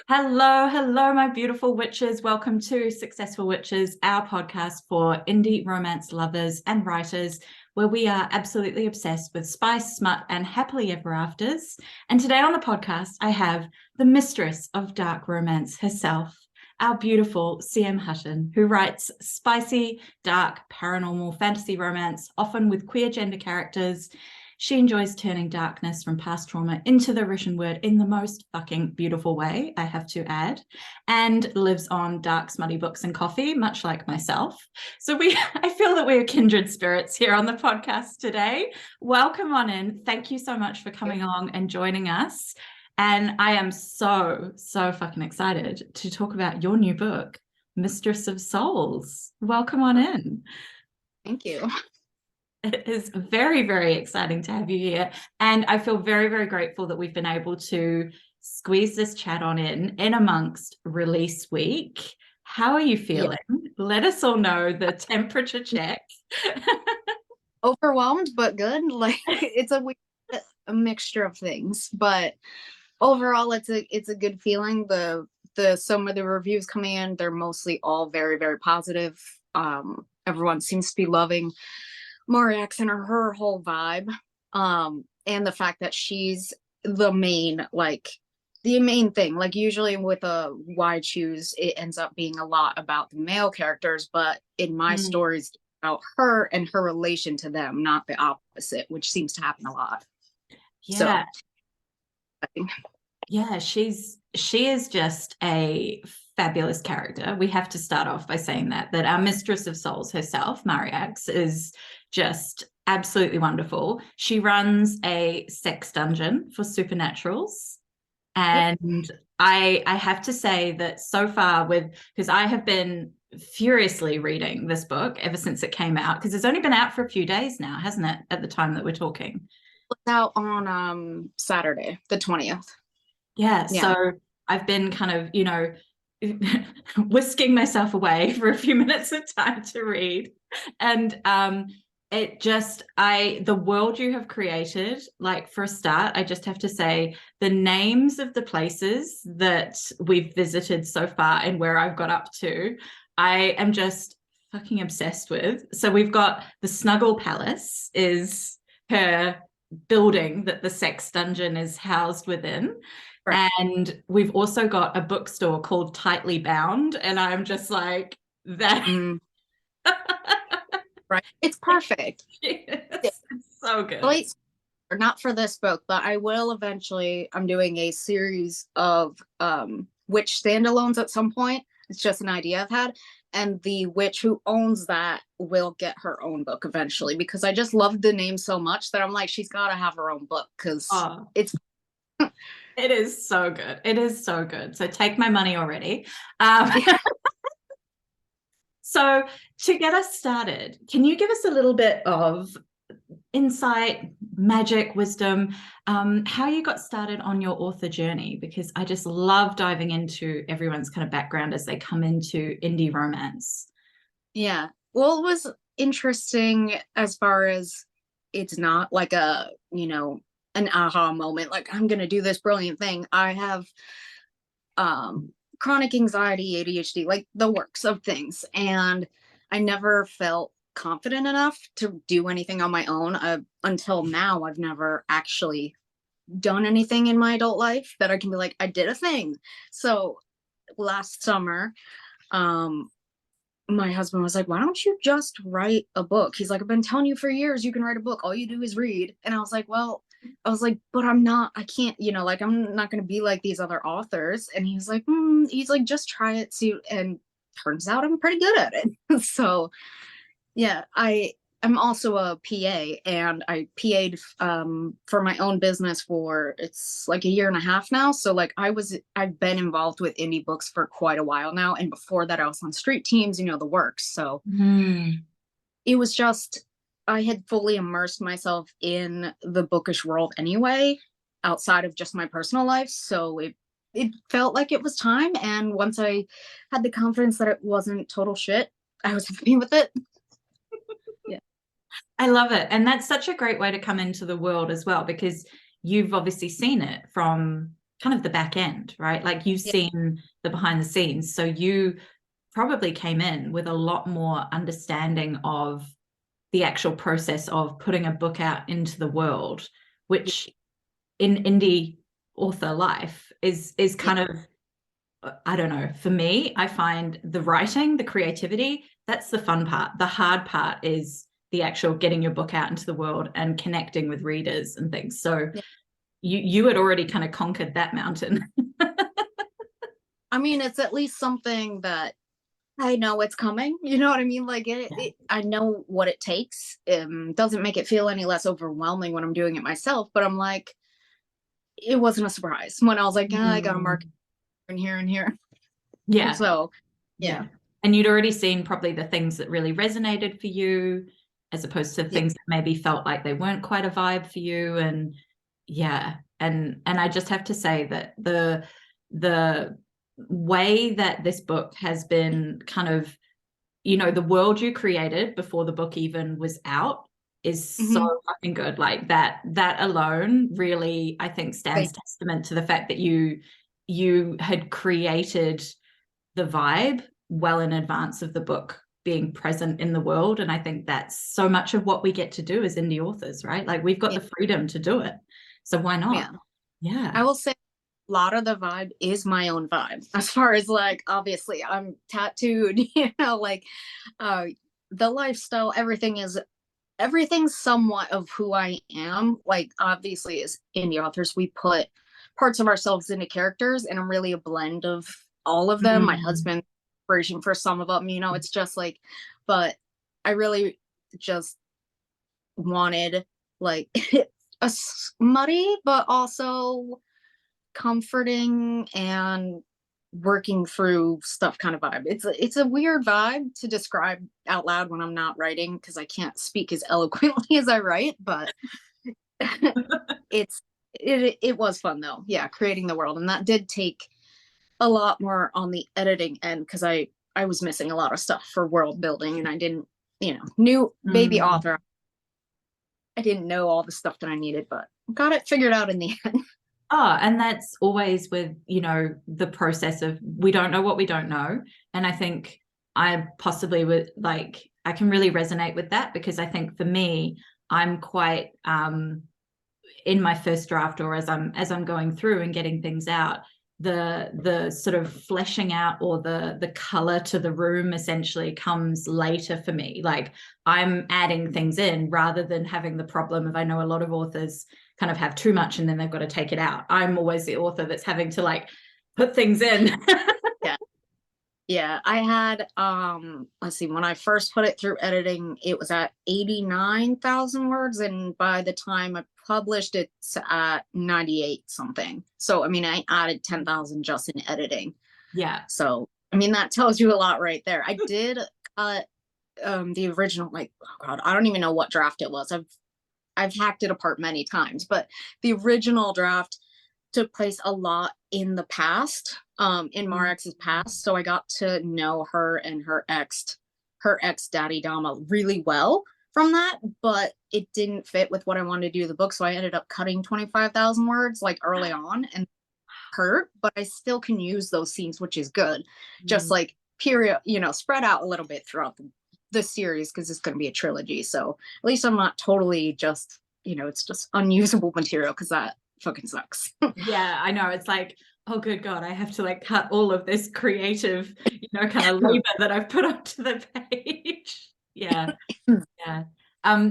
Hello, hello, my beautiful witches. Welcome to Successful Witches, our podcast for indie romance lovers and writers, where we are absolutely obsessed with spice, smut, and happily ever afters. And today on the podcast, I have the Mistress of Dark Romance herself, our beautiful C.M Hutton, who writes spicy, dark, paranormal fantasy romance, often with queer gender characters. She enjoys turning darkness from past trauma into the written word in the most fucking beautiful way, I have to add, and lives on dark, smutty books and coffee, much like myself. So I feel that we are kindred spirits here on the podcast today. Welcome on in. Thank you so much for coming along and joining us. And I am so fucking excited to talk about your new book, Mistress of Souls. Welcome on in. Thank you. It is very, very exciting to have you here. And I feel very, very grateful that we've been able to squeeze this chat on in amongst release week. How are you feeling? Yeah. Let us all know the temperature check. Overwhelmed, but good. Like it's a mixture of things, but overall it's a good feeling. Some of the reviews coming in, they're mostly all very, very positive. Everyone seems to be loving Mariax and her whole vibe, and the fact that she's the main thing. Like usually with a why choose, it ends up being a lot about the male characters, but in my stories about her and her relation to them, not the opposite, which seems to happen a lot. Yeah. So, yeah, she is just a fabulous character. We have to start off by saying that our Mistress of Souls herself, Mariax, is just absolutely wonderful. She runs a sex dungeon for supernaturals. And I have to say that so far because I have been furiously reading this book ever since it came out, because it's only been out for a few days now, hasn't it, at the time that we're talking? It's out on Saturday, the 20th. Yeah, so I've been kind of, whisking myself away for a few minutes of time to read. And the world you have created, like for a start, I just have to say the names of the places that we've visited so far and where I've got up to, I am just fucking obsessed with. So we've got the Snuggle Palace is her building that the sex dungeon is housed within. Right. And we've also got a bookstore called Tightly Bound, and I'm just like that. Right, it's perfect. Yes, it's so good. Not for this book, but I will eventually. I'm doing a series of witch standalones at some point. It's just an idea I've had, and the witch who owns that will get her own book eventually, because I just love the name so much that I'm like, she's got to have her own book, because it's it is so good. It is so good. So take my money already. So to get us started, can you give us a little bit of insight, magic, wisdom, how you got started on your author journey? Because I just love diving into everyone's kind of background as they come into indie romance. Yeah. Well, it was interesting as far as it's not like an aha moment, like I'm going to do this brilliant thing. I have chronic anxiety, ADHD, like the works of things. And I never felt confident enough to do anything on my own. Until now, I've never actually done anything in my adult life that I can be like, I did a thing. So last summer, my husband was like, why don't you just write a book? He's like, I've been telling you for years you can write a book. All you do is read. And I was like, but I can't, like, I'm not going to be like these other authors. And he's like, just try it. See, and turns out I'm pretty good at it. So yeah, I'm also a PA, and I PA'd for my own business for, it's like a year and a half now. So like I've been involved with indie books for quite a while now. And before that I was on street teams, the works. So it was just, I had fully immersed myself in the bookish world anyway, outside of just my personal life. So it felt like it was time. And once I had the confidence that it wasn't total shit, I was happy with it. Yeah. I love it. And that's such a great way to come into the world as well, because you've obviously seen it from kind of the back end, right? Like you've Yeah. seen the behind the scenes. So you probably came in with a lot more understanding of the actual process of putting a book out into the world, which in indie author life is Yeah. kind of, I don't know, for me, I find the writing, the creativity, that's the fun part. The hard part is the actual getting your book out into the world and connecting with readers and things. So Yeah. you had already kind of conquered that mountain. I mean, it's at least something that I know it's coming. You know what I mean? Like I know what it takes. Doesn't make it feel any less overwhelming when I'm doing it myself. But I'm like, it wasn't a surprise when I was like, I got to mark Mm. in here and here. Yeah. So yeah, Yeah. And you'd already seen probably the things that really resonated for you, as opposed to yeah. things that maybe felt like they weren't quite a vibe for you. And yeah. And I just have to say that the way that this book has been kind of, you know, the world you created before the book even was out is so Hmm. fucking good. Like that alone really, I think, stands testament to the fact that you had created the vibe well in advance of the book being present in the world. And I think that's so much of what we get to do as indie authors, right? Like we've got Yeah, the freedom to do it. So why yeah. not? I Yeah. will say a lot of the vibe is my own vibe. As far as like, obviously, I'm tattooed. Like uh, the lifestyle, everything's somewhat of who I am. Like obviously as indie authors, we put parts of ourselves into characters and I'm really a blend of all of them. My Mm. husband version for some of them, it's just like, but I really just wanted like a smutty, but also comforting and working through stuff kind of vibe. It's a weird vibe to describe out loud when I'm not writing because I can't speak as eloquently as I write, but it was fun though. Yeah, creating the world. And that did take a lot more on the editing end because I was missing a lot of stuff for world building and I didn't, new baby Mm. author. I didn't know all the stuff that I needed, but got it figured out in the end. Oh, and that's always with, you know, the process of we don't know what we don't know. And I think I possibly would like, I can really resonate with that because I think for me, I'm quite in my first draft or as I'm going through and getting things out, the sort of fleshing out or the color to the room essentially comes later for me. Like I'm adding things in rather than having the problem of, I know a lot of authors kind of have too much and then they've got to take it out. I'm always the author that's having to like put things in. Yeah. Yeah, I had let's see, when I first put it through editing, it was at 89,000 words and by the time I published it's at 98 something. So I mean, I added 10,000 just in editing. Yeah. So, I mean, that tells you a lot right there. I did cut the original, like, oh God, I don't even know what draft it was. I've hacked it apart many times, but the original draft took place a lot in the past, in Mariax's past. So I got to know her and her ex daddy Dama really well from that, but it didn't fit with what I wanted to do in the book. So I ended up cutting 25,000 words like early on and hurt, but I still can use those scenes, which is good. Just Mm. like period, spread out a little bit throughout the series because it's going to be a trilogy. So at least I'm not totally just, it's just unusable material because that fucking sucks. Yeah, I know. It's like, oh, good God, I have to like cut all of this creative, you know, kind of labor that I've put onto the page. Yeah, yeah.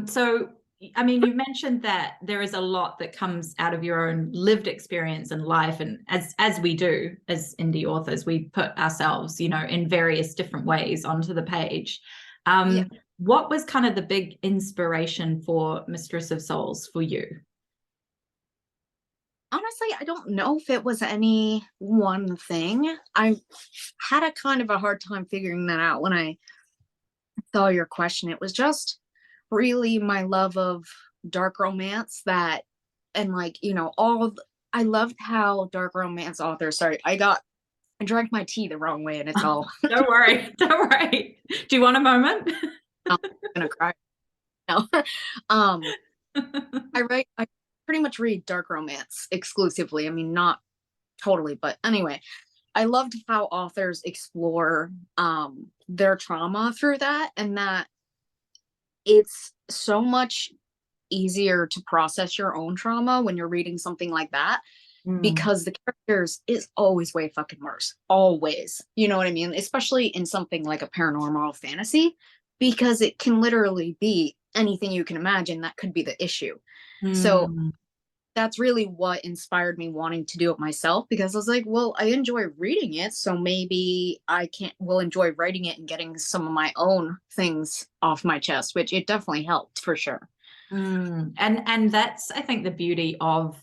So I mean, you mentioned that there is a lot that comes out of your own lived experience and life, and as we do as indie authors, we put ourselves, you know, in various different ways onto the page. Yeah. What was kind of the big inspiration for Mistress of Souls for you? Honestly, I don't know if it was any one thing. I had a kind of a hard time figuring that out when I saw your question. It was just really my love of dark romance that, and like, I loved how dark romance authors, sorry, I drank my tea the wrong way and it's all, Don't worry, don't worry. Do you want a moment? I'm gonna cry. No. I pretty much read dark romance exclusively. I mean, not totally. But anyway, I loved how authors explore their trauma through that, and that it's so much easier to process your own trauma when you're reading something like that, Mm. because the characters is always way fucking worse. Always. You know what I mean? Especially in something like a paranormal fantasy, because it can literally be anything you can imagine that could be the issue. So Mm. that's really what inspired me wanting to do it myself, because I was like, well, I enjoy reading it, so maybe I can will enjoy writing it and getting some of my own things off my chest, which it definitely helped for sure. And that's, I think, the beauty of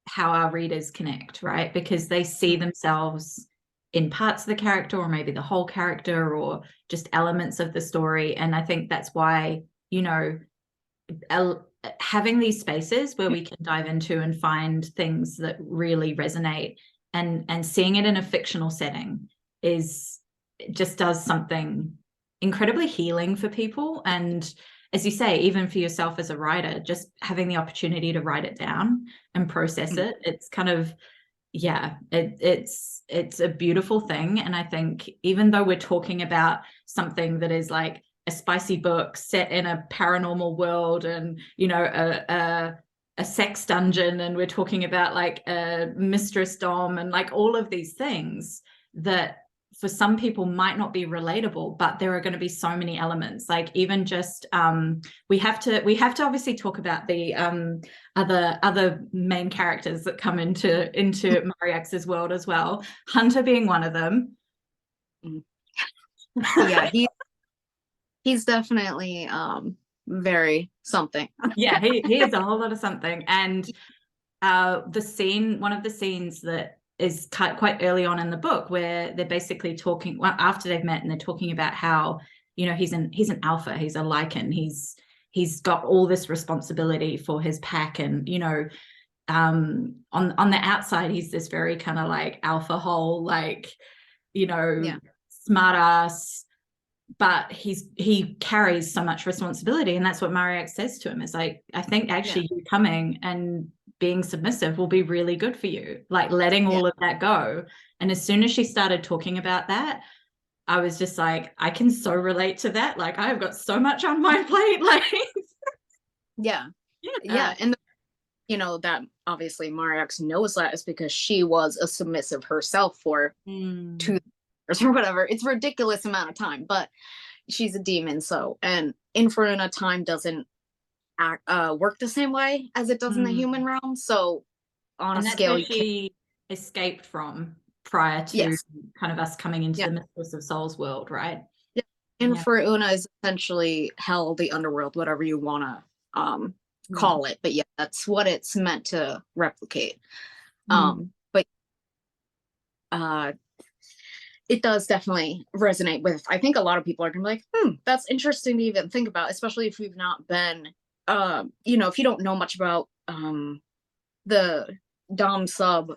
how our readers connect, right? Because they see themselves in parts of the character, or maybe the whole character, or just elements of the story. And I think that's why, you know, having these spaces where we can dive into and find things that really resonate, and seeing it in a fictional setting is just does something incredibly healing for people. And as you say, even for yourself as a writer, just having the opportunity to write it down and process it, it's kind of, yeah, it's a beautiful thing. And I think even though we're talking about something that is like a spicy book set in a paranormal world, and you know, a sex dungeon, and we're talking about like a mistress domme, and like all of these things that for some people might not be relatable, but there are going to be so many elements. Like even just we have to obviously talk about the other main characters that come into Mariax's world as well, Hunter being one of them. Yeah, he's definitely very something. Yeah, he is a whole lot of something. And one of the scenes that is quite early on in the book, where they're basically talking, well, after they've met, and they're talking about how, you know, he's an alpha, he's a lycan, he's got all this responsibility for his pack, and you know, on the outside he's this very kind of like alpha hole, like, you know, Yeah. smart ass, but he carries so much responsibility. And that's what Mariax says to him, is like, I think actually you coming and being submissive will be really good for you, like letting all of that go. And as soon as she started talking about that, I was just like, I can so relate to that. Like, I've got so much on my plate. Like, Yeah. And you know, that obviously Mariax knows that is because she was a submissive herself for 2 years or whatever. It's a ridiculous amount of time, but she's a demon. So, and Inferno time doesn't work the same way as it does in the human realm. So on a and that's scale, where you can't. she escaped from prior to Yes. kind of us coming into Yeah. the Mistress of Souls world, right? Yeah. Yeah. Inferno is essentially hell, the underworld, whatever you want to call it. But yeah, that's what it's meant to replicate. But it does definitely resonate with, I think a lot of people are gonna be like, that's interesting to even think about, especially if you've not been, you know, if you don't know much about the dom sub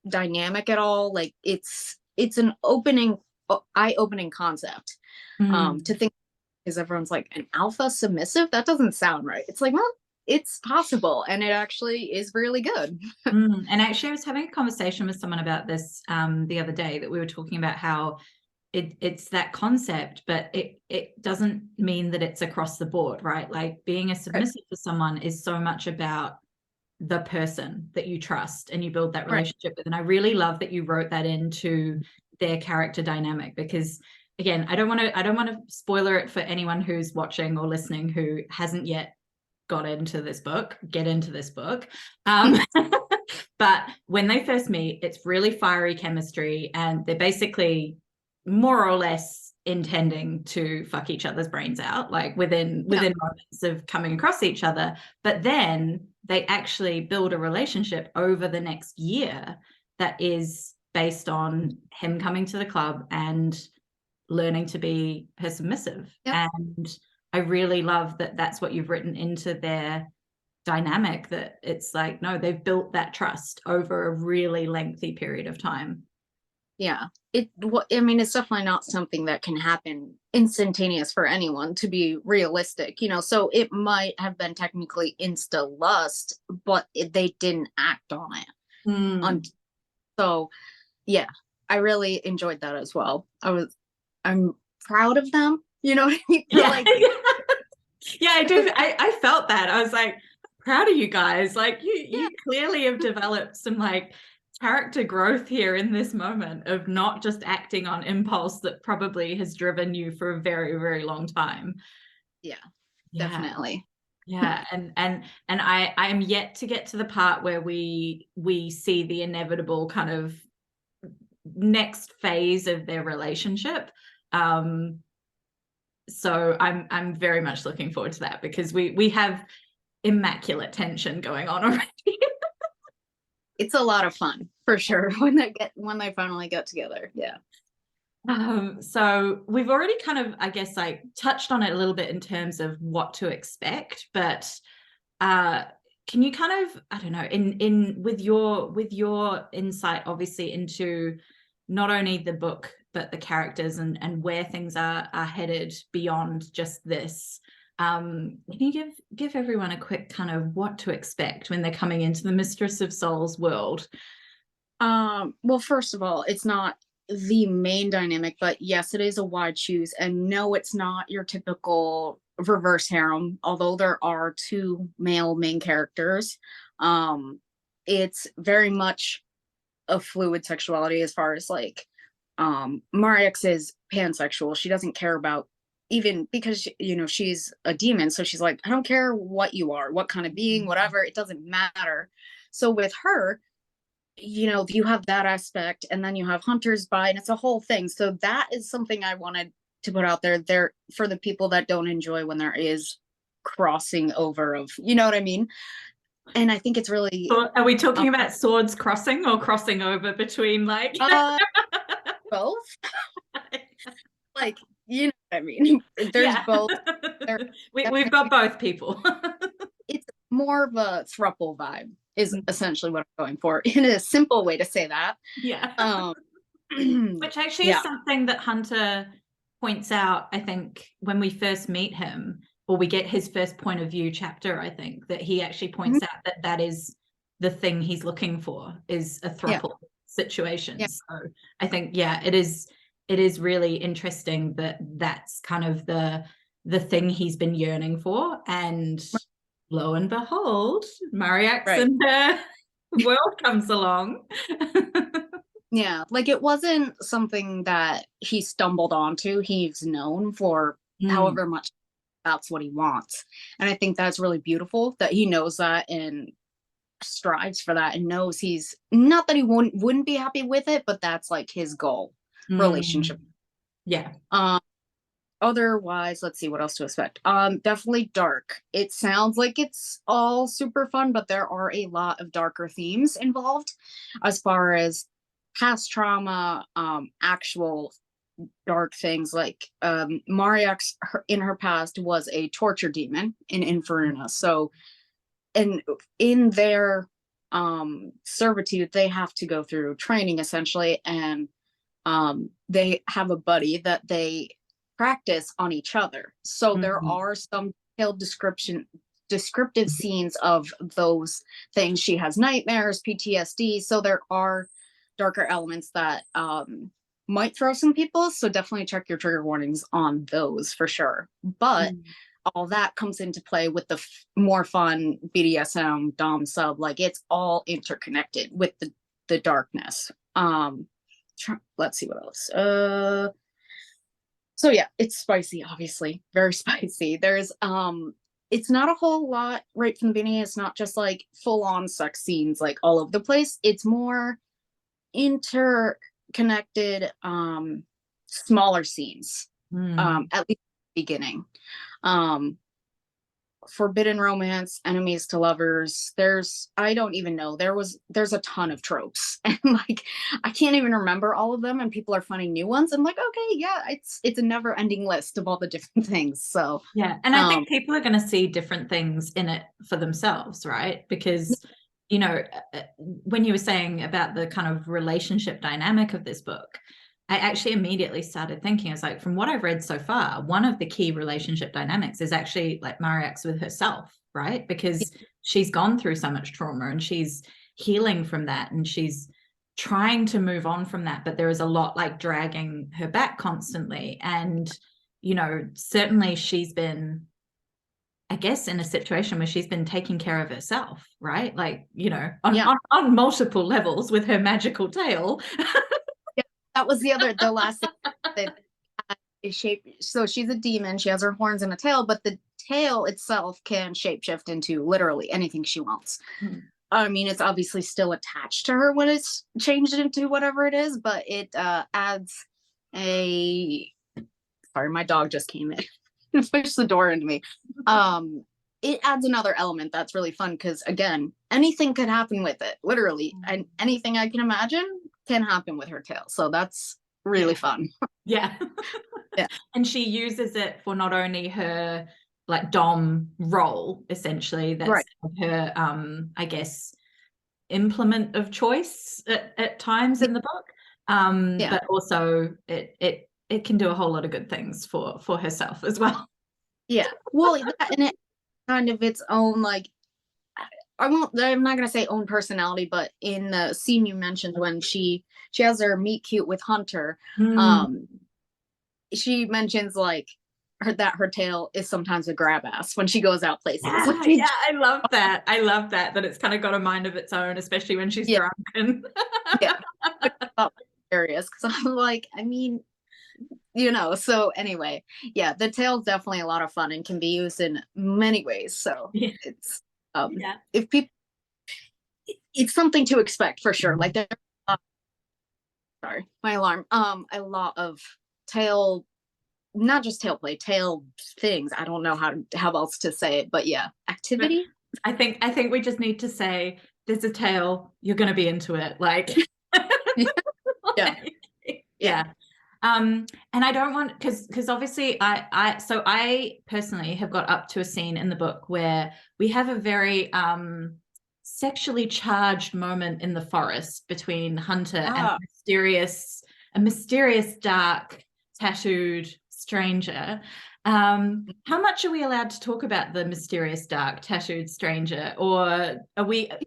dynamic at all. Like it's an eye-opening concept to think, because everyone's like, an alpha submissive, that doesn't sound right. It's like, well, it's possible, and it actually is really good. And actually I was having a conversation with someone about this the other day, that we were talking about how it's that concept, but it doesn't mean that it's across the board, right? Like being a submissive for someone is so much about the person that you trust and you build that relationship with. And I really love that you wrote that into their character dynamic, because again, I don't want to spoiler it for anyone who's watching or listening who hasn't yet get into this book. But when they first meet, it's really fiery chemistry, and they're basically more or less intending to fuck each other's brains out, like within moments of coming across each other. But then they actually build a relationship over the next year that is based on him coming to the club and learning to be her submissive. And I really love that that's what you've written into their dynamic, that it's like, no, they've built that trust over a really lengthy period of time. Yeah. I mean, it's definitely not something that can happen instantaneous for anyone, to be realistic, you know, so it might have been technically insta lust, but they didn't act on it So yeah, I really enjoyed that as well. I'm proud of them, you know what I mean? Yeah. Like, Yeah, I do. I felt that. I was like, proud of you guys. Like yeah, you clearly have developed some like character growth here in this moment of not just acting on impulse that probably has driven you for a very, very long time. yeah, Yeah. definitely. Yeah, and I am yet to get to the part where we see the inevitable kind of next phase of their relationship. So I'm very much looking forward to that because we have immaculate tension going on already. It's a lot of fun for sure when they finally get together. Yeah. So we've already kind of, I guess, like touched on it a little bit in terms of what to expect, but can you kind of, I don't know, in with your insight, obviously, into not only the book but the characters and where things are headed beyond just this. Can you give everyone a quick kind of what to expect when they're coming into the Mistress of Souls world? Well, first of all, it's not the main dynamic, but yes, it is a wide choose. And no, it's not your typical reverse harem, although there are two male main characters. It's very much a fluid sexuality as far as like Mariax is pansexual. She doesn't care about even because you know she's a demon, so she's like, I don't care what you are, what kind of being, whatever, it doesn't matter. So with her, you know, you have that aspect, and then you have hunters by, and it's a whole thing. So that is something I wanted to put out there for the people that don't enjoy when there is crossing over of, you know what I mean? And I think it's really So are we talking about swords crossing or crossing over between like both. Like, you know what I mean? There's yeah. both. There, We've got both people. it's more of a throuple vibe is essentially what I'm going for in a simple way to say that. Yeah. Um, Which actually is yeah. something that Hunter points out, I think, when we first meet him, or we get his first point of view chapter, I think, that he actually points out that that is the thing he's looking for, is a Yeah. throuple situation. Yeah. So I think, yeah, it is really interesting that that's kind of the thing he's been yearning for. And lo and behold, Mariax Right. and her world comes along. Yeah, like it wasn't something that he stumbled onto. He's known for Mm. however much that's what he wants. And I think that's really beautiful that he knows that and strives for that and knows he's not that he wouldn't be happy with it, but that's like his goal relationship. Yeah. Otherwise, let's see what else to expect. Definitely dark. It sounds like it's all super fun, but there are a lot of darker themes involved as far as past trauma, actual dark things like Mariax in her past was a torture demon in Inferna. So and in their servitude, they have to go through training essentially, and they have a buddy that they practice on each other. So there are some detailed descriptive scenes of those things. She has nightmares, PTSD. So there are darker elements that might throw some people. So definitely check your trigger warnings on those for sure. But all that comes into play with the more fun BDSM dom sub. Like it's all interconnected with the darkness. Let's see what else. So yeah, it's spicy, obviously, very spicy. There's it's not a whole lot right from the beginning. It's not just like full on sex scenes like all over the place. It's more interconnected, smaller scenes, at least at the beginning. Forbidden romance, enemies to lovers. I don't even know. There's a ton of tropes. And like I can't even remember all of them, and people are finding new ones. I'm like, okay, yeah, it's a never-ending list of all the different things. So yeah. And I think people are going to see different things in it for themselves, right? Because, you know, when you were saying about the kind of relationship dynamic of this book, I actually immediately started thinking, I was like, from what I've read so far, one of the key relationship dynamics is actually like Mariax with herself, right? Because she's gone through so much trauma and she's healing from that, and she's trying to move on from that, but there is a lot like dragging her back constantly. And, you know, certainly she's been, I guess, in a situation where she's been taking care of herself, right? Like, you know, on multiple levels with her magical tail. Yeah, that was the last thing that is shape. So she's a demon. She has her horns and a tail, but the tail itself can shapeshift into literally anything she wants. Hmm. I mean, it's obviously still attached to her when it's changed into whatever it is, but it adds a. Sorry, my dog just came in and pushed the door into me. It adds another element that's really fun because, again, anything could happen with it, literally, and anything I can imagine can happen with her tail. So that's really fun. Yeah. Yeah. And she uses it for not only her like domme role, essentially, that's Right. her I guess implement of choice at times in the book, but also it can do a whole lot of good things for herself as well. Yeah, well, and it kind of its own, like, I'm not gonna say own personality, but in the scene you mentioned when she has her meet cute with Hunter, she mentions like her tail is sometimes a grab ass when she goes out places. Yeah, I love that. I love that it's kind of got a mind of its own, especially when she's drunk. And yeah, hilarious because I'm like, I mean, you know. So anyway, yeah, the tail's definitely a lot of fun and can be used in many ways. So it's if people, it's something to expect for sure. Like there, sorry, my alarm. A lot of tail, not just tail play, tail things. I don't know how else to say it, but yeah, activity. I think we just need to say there's a tail, you're going to be into it, like yeah. And I don't want, because obviously I personally have got up to a scene in the book where we have a very sexually charged moment in the forest between Hunter and a mysterious dark tattooed stranger. How much are we allowed to talk about the mysterious dark tattooed stranger, or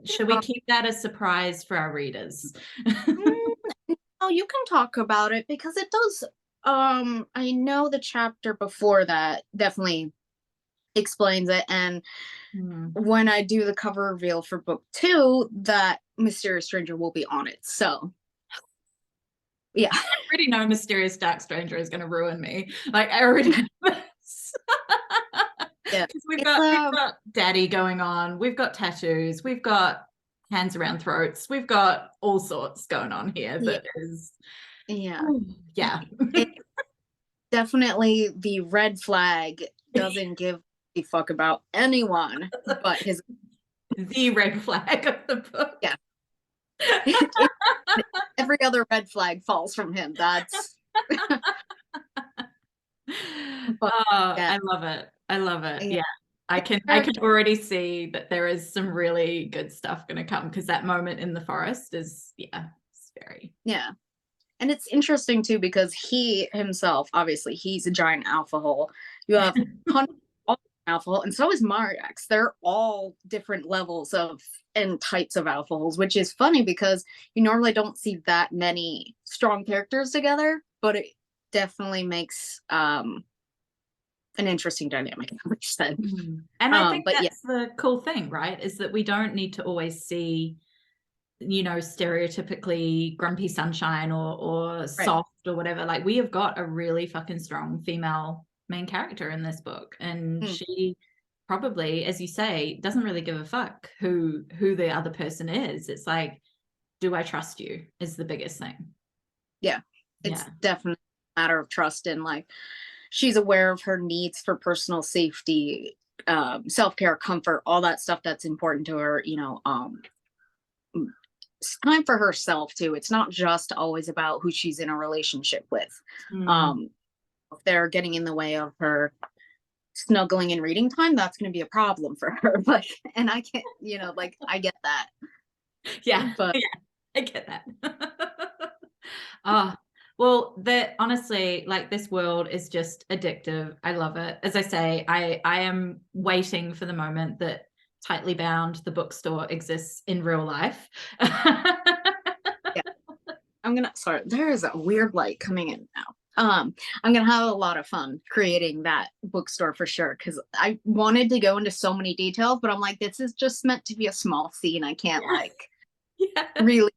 should we keep that a surprise for our readers? Oh, you can talk about it because it does. I know the chapter before that definitely explains it, and when I do the cover reveal for book 2, that mysterious stranger will be on it. So yeah, I already know mysterious dark stranger is going to ruin me. Like I already know this. Yeah, we've got daddy going on, we've got tattoos, we've got hands around throats, we've got all sorts going on here. That is definitely the red flag doesn't give a fuck about anyone but his the red flag of the book. Yeah. Every other red flag falls from him. That's I love it. I love it. Yeah. I can already see that there is some really good stuff going to come, because that moment in the forest is it's very and it's interesting too because he himself, obviously he's a giant alpha hole. You have alpha hole, and so is Mariax. They're all different levels of and types of alpha holes, which is funny because you normally don't see that many strong characters together, but it definitely makes an interesting dynamic. And I think that's the cool thing, right? Is that we don't need to always see, you know, stereotypically grumpy sunshine or soft or whatever. Like we have got a really fucking strong female main character in this book, and she probably, as you say, doesn't really give a fuck who the other person is. It's like, do I trust you is the biggest thing. It's definitely a matter of trust, and like she's aware of her needs for personal safety, self-care, comfort, all that stuff that's important to her, you know. It's time for herself too. It's not just always about who she's in a relationship with. If they're getting in the way of her snuggling and reading time, that's going to be a problem for her. Like, and I can't, you know, like I get that. But I get that. Well, honestly, like this world is just addictive. I love it. As I say, I am waiting for the moment that Tightly Bound, the bookstore, exists in real life. sorry, there is a weird light coming in now. I'm gonna have a lot of fun creating that bookstore for sure, because I wanted to go into so many details, but I'm like, this is just meant to be a small scene. I can't like Yeah. really.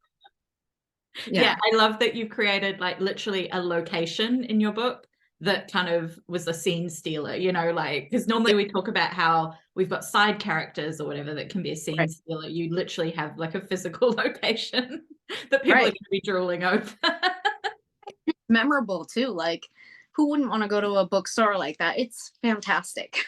Yeah, I love that you created like literally a location in your book that kind of was a scene stealer, you know, like, because normally we talk about how we've got side characters or whatever that can be a scene stealer. You literally have like a physical location that people are going to be drooling over. Memorable too. Like, who wouldn't want to go to a bookstore like that? It's fantastic.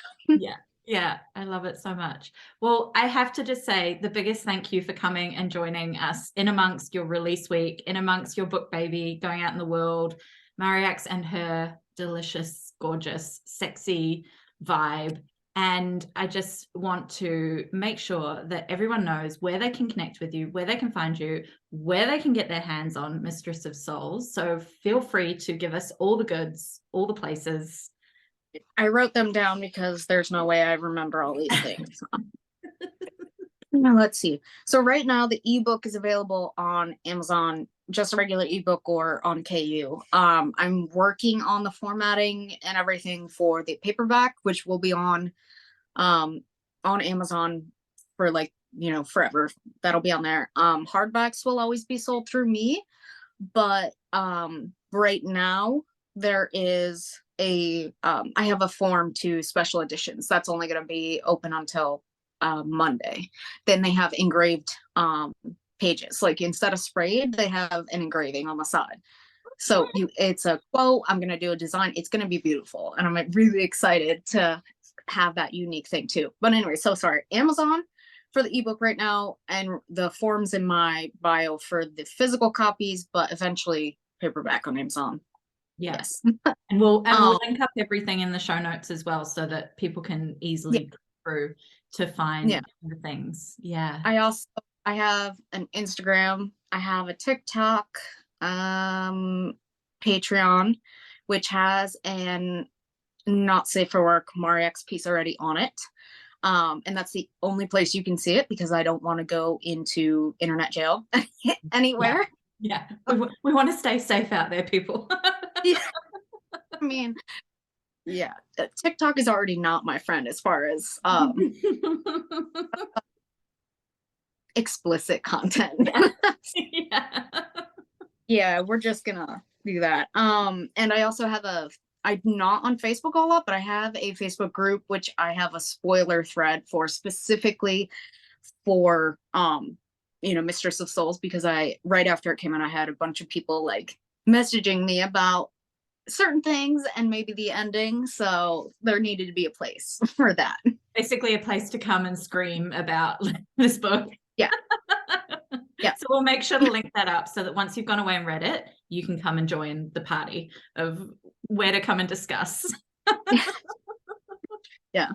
Yeah, I love it so much. Well, I have to just say the biggest thank you for coming and joining us in amongst your release week, in amongst your book baby going out in the world, Mariax and her delicious, gorgeous, sexy vibe. And I just want to make sure that everyone knows where they can connect with you, where they can find you, where they can get their hands on Mistress of Souls. So feel free to give us all the goods, all the places. I wrote them down because there's no way I remember all these things. Now, let's see. So right now the ebook is available on Amazon, just a regular ebook, or on KU. I'm working on the formatting and everything for the paperback, which will be on Amazon for like, you know, forever. That'll be on there. Hardbacks will always be sold through me, but right now there is I have a form to special editions. That's only going to be open until Monday. Then they have engraved pages. Like, instead of sprayed, they have an engraving on the side. So it's a quote. I'm going to do a design. It's going to be beautiful. And I'm really excited to have that unique thing too. But anyway, so sorry. Amazon for the ebook right now, and the forms in my bio for the physical copies, but eventually paperback on Amazon. Yes. And we'll link up everything in the show notes as well, so that people can easily go through to find the things. Yeah. I have an Instagram. I have a TikTok, Patreon, which has an not safe for work Mariax piece already on it. And that's the only place you can see it, because I don't want to go into internet jail anywhere. Yeah. We want to stay safe out there, people. Yeah. I mean, yeah, TikTok is already not my friend as far as explicit content. Yeah, we're just gonna do that. And I also have I'm not on Facebook a lot, but I have a Facebook group which I have a spoiler thread for, specifically for you know, Mistress of Souls, because right after it came out, I had a bunch of people like messaging me about certain things and maybe the ending, so there needed to be a place for that. Basically a place to come and scream about this book. Yeah. So we'll make sure to link that up, so that once you've gone away and read it, you can come and join the party of where to come and discuss. Yeah.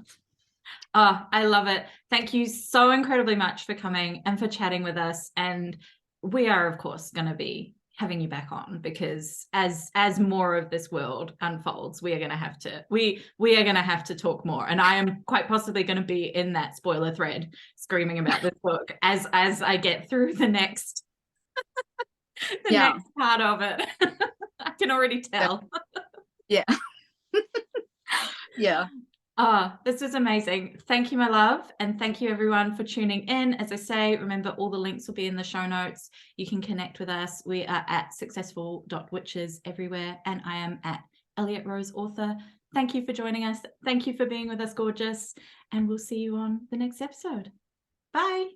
Oh, I love it. Thank you so incredibly much for coming and for chatting with us. And we are, of course, going to be having you back on, because as more of this world unfolds, we are going to have to talk more. And I am quite possibly going to be in that spoiler thread screaming about this book as I get through the next next part of it. I can already tell. Yeah. Yeah. Oh, this was amazing. Thank you, my love. And thank you, everyone, for tuning in. As I say, remember, all the links will be in the show notes. You can connect with us. We are at successful.witches everywhere. And I am at Elliot Rose Author. Thank you for joining us. Thank you for being with us, gorgeous. And we'll see you on the next episode. Bye.